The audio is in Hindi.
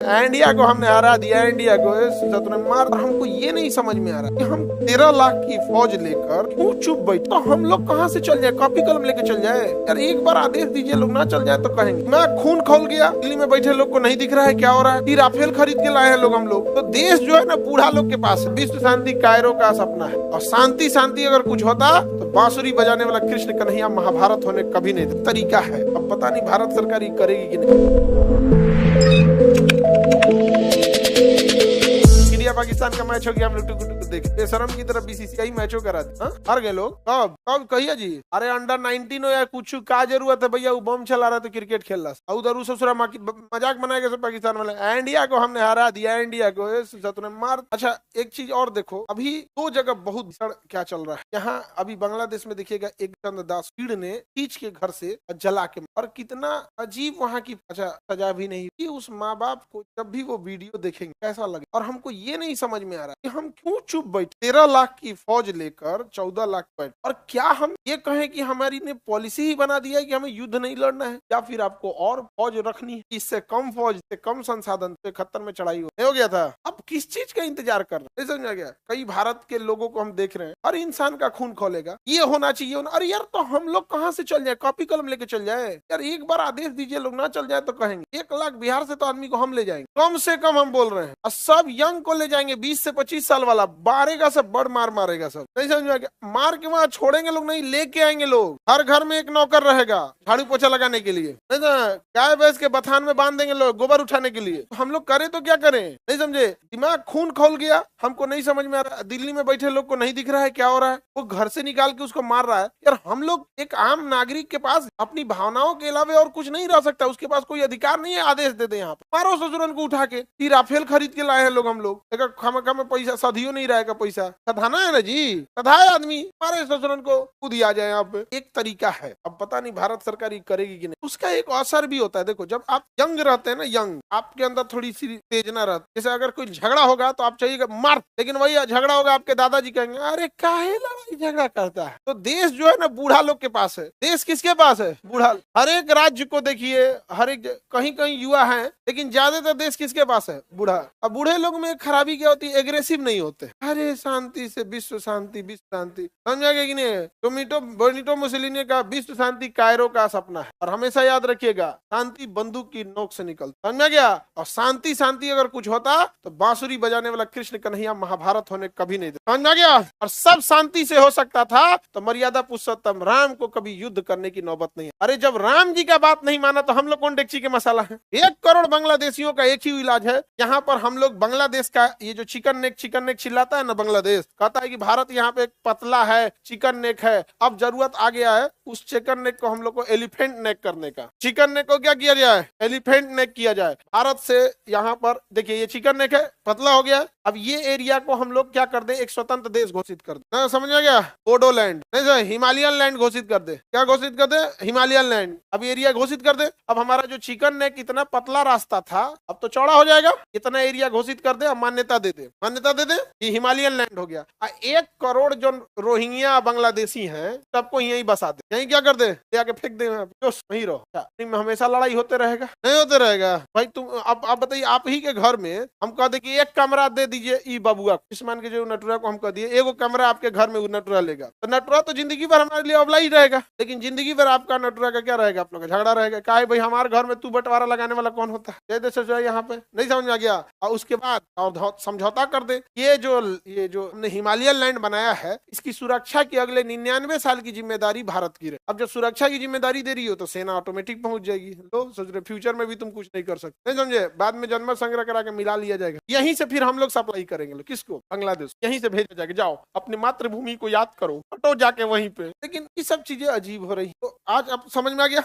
इंडिया को हमने हरा दिया, इंडिया को शत्रु ने मार। हमको ये नहीं समझ में आ रहा कि हम 13 लाख की फौज लेकर क्यों चुप बैठे। तो हम लोग कहाँ से चल जाए, कॉपी कलम लेके चल जाए यार। एक बार आदेश दीजिए, लोग ना चल जाए तो कहेंगे मैं खून खोल गया। दिल्ली में बैठे लोग को नहीं दिख रहा है क्या हो रहा है। राफेल खरीद के लाए हैं लोग हम लोग। तो देश जो है ना बूढ़ा लोग के पास है। विश्व शांति कायरो का सपना है, और शांति शांति अगर कुछ होता तो बांसुरी बजाने वाला कृष्ण कन्हैया महाभारत होने कभी नहीं। तरीका है, अब पता नहीं भारत सरकार ये करेगी कि नहीं। इंडिया पाकिस्तान का मैच हो गया, हम लोग टुक टुक देखे। बेशरम की तरफ बीसीसीआई मैचों करा दी। हार गए लोग। कब कब कहिए जी। अरे अंडर 19 हो या कुछ का जरूरत है भैया। वो बम चला रहा तो क्रिकेट खेल रहा। उधर ससुरा मजाक बनाएगा सब पाकिस्तान वाले। इंडिया को हमने हरा दिया, इंडिया को शत्रु ने मार। अच्छा एक चीज और देखो, अभी 2 जगह बहुत भीषण क्या चल रहा है यहाँ। अभी बांग्लादेश में देखिएगा, एक चंद दास भीड़ ने खींच के घर से जला के, और कितना अजीब वहाँ की अच्छा सजा भी नहीं कि उस माँ बाप को जब भी वो वीडियो देखेंगे कैसा लगे। और हमको ये नहीं समझ में आ रहा कि हम क्यों चुप बैठे। 13 लाख की फौज लेकर 14 लाख बैठ, और क्या हम ये कहें कि हमारी ने पॉलिसी ही बना दिया है कि हमें युद्ध नहीं लड़ना है, या फिर आपको और फौज रखनी है। इससे कम फौज से कम संसाधन से खत्तर में चढ़ाई हो गया था। अब किस चीज का इंतजार कर रहे हैं, समझ में आ गया। कई भारत के लोगों को हम देख रहे हैं, हर इंसान का खून खोलेगा, ये होना चाहिए होना। अरे यार तो हम लोग कहाँ से चल जाए, कॉपी कलम लेके चल जाए यार। एक बार आदेश दीजिए, लोग ना चल जाए तो कहेंगे 1 लाख बिहार से तो आदमी को हम ले जाएंगे, कम से कम हम बोल रहे हैं। और सब यंग को ले जाएंगे, 20 से 25 साल वाला मारेगा, सब बड़ मार मारेगा सब। नहीं समझ में आ गया। मार के वहां छोड़ेंगे लोग नहीं, लेके आएंगे लोग। हर घर में एक नौकर रहेगा झाड़ू पोछा लगाने के लिए, नहीं ना। गाय भैंस के बथान में बांध देंगे लोग गोबर उठाने के लिए। तो हम लोग करें तो क्या करें, नहीं समझे। दिमाग खून खोल गया, हमको नहीं समझ में आ रहा। दिल्ली में बैठे लोग को नहीं दिख रहा है क्या हो रहा है। वो घर से निकाल के उसको मार रहा है यार। हम लोग एक आम नागरिक के पास अपनी भावनाओं के अलावा और कुछ नहीं रह सकता। उसके पास कोई अधिकार नहीं है आदेश दे दे यहाँ पे मारो ससुरन को उठा के। राफेल खरीद के लाए हैं लोग हम लोग। खामा में पैसा सदियों नहीं रहेगा, पैसा सधाना है ना जी। सधाए आदमी मारे ससुरन को, खुद ही आ जाए। यहाँ पे एक तरीका है, अब पता नहीं भारत सरकार ये करेगी कि नहीं। उसका एक असर भी होता है। देखो जब आप यंग रहते हैं ना, यंग आपके अंदर थोड़ी सी तेजना रहती है। जैसे अगर कोई झगड़ा होगा तो आप चाहिएगा मार, लेकिन वही झगड़ा होगा आपके दादाजी कहेंगे अरे काहे लड़ाई झगड़ा करता है। तो देश जो है ना बूढ़ा लोग के पास है। देश किसके पास है, बूढ़ा। हर एक राज्य को देखिए, हर एक कहीं कहीं युवा है, लेकिन ज्यादातर देश किसके पास है, बूढ़ा। अब बूढ़े लोग में खराबी क्या होती है, एग्रेसिव नहीं होते। अरे शांति से विश्व शांति, विश्व शांति, समझा गया कि नहीं। बेनिटो मुसोलिनी का विश्व शांति कायरो का सपना है। और हमेशा याद रखिएगा, शांति बंदूक की नोक से निकलता, समझा गया। और शांति शांति अगर कुछ होता तो बांसुरी बजाने वाला कृष्ण कन्हैया महाभारत होने कभी नहीं देता, समझा गया। और सब शांति से हो सकता था तो मर्यादा पुरुषोत्तम राम को कभी युद्ध करने की नौबत नहीं। अरे जब राम जी का बात नहीं माना तो हम लोग कौन डेक्ची के मसाला है। 1 करोड़ बांग्लादेशियों का एक ही इलाज है। यहाँ पर हम लोग बांग्लादेश का ये जो चिकन नेक चिल्लाता है ना, बांग्लादेश कहता है कि भारत यहाँ पे पतला है, चिकन नेक है। अब जरूरत आ गया है उस चिकन नेक को हम लोग को एलिफेंट नेक करने का। चिकन नेक को क्या किया जाए, एलिफेंट नेक किया जाए। भारत से यहाँ पर देखिए ये चिकन नेक है, पतला हो गया। अब ये एरिया को हम लोग क्या कर दे, एक स्वतंत्र देश घोषित कर दे, समझ में गया। बोडोलैंड नहीं, हिमालयन लैंड घोषित कर दे। क्या घोषित कर दे, हिमालयन लैंड। अब एरिया घोषित कर दे। अब हमारा जो चिकन नेक इतना पतला रास्ता था अब तो चौड़ा हो जाएगा। इतना एरिया घोषित कर दे, अब मान्यता दे दे, मान्यता दे दे, ये हिमालयन लैंड हो गया। 1 करोड़ जो रोहिंग्या बांग्लादेशी हैं सबको यहीं बसा दे। यहीं क्या कर दे, आके फेंक दे, वहीं रहो। हमेशा लड़ाई होते रहेगा, नहीं होते रहेगा भाई। तुम अब बताइए, आप ही के घर में हम कह दे कि 1 कमरा दे दीजिए ई बबुआ, इस मान के जो नटुरा को हम कह दिए 1 कमरा आपके घर में नटुरा लेगा, तो नटुरा तो जिंदगी भर हमारे लिए अबला ही रहेगा। लेकिन जिंदगी भर आपका नटुरा का क्या रहेगा, आप लोग का झगड़ा रहेगा। काहे भाई हमारे घर में तू बंटवारा लगाने वाला कौन होता है, दे दे यहाँ पे, नहीं समझ में आ गया। और उसके बाद समझौता कर दे। ये जो हमने हिमालयन लैंड बनाया है इसकी सुरक्षा की अगले 99 साल की जिम्मेदारी भारत की रहे। अब जब सुरक्षा की जिम्मेदारी दे रही हो तो सेना ऑटोमेटिक पहुंच जाएगी। लोग सोच रहे फ्यूचर में भी तुम कुछ नहीं कर सकते, नहीं समझे। बाद में जनमत संग्रह करा के मिला लिया जाएगा। यहीं से फिर हम लोग सप्लाई करेंगे किसको, बांग्लादेश। यहीं से भेजा जाएगा, जाओ अपनी मातृभूमि को याद करो, हटो जाके वहीं पे। लेकिन ये सब चीजें अजीब हो रही। तो आज अब समझ में आ गया।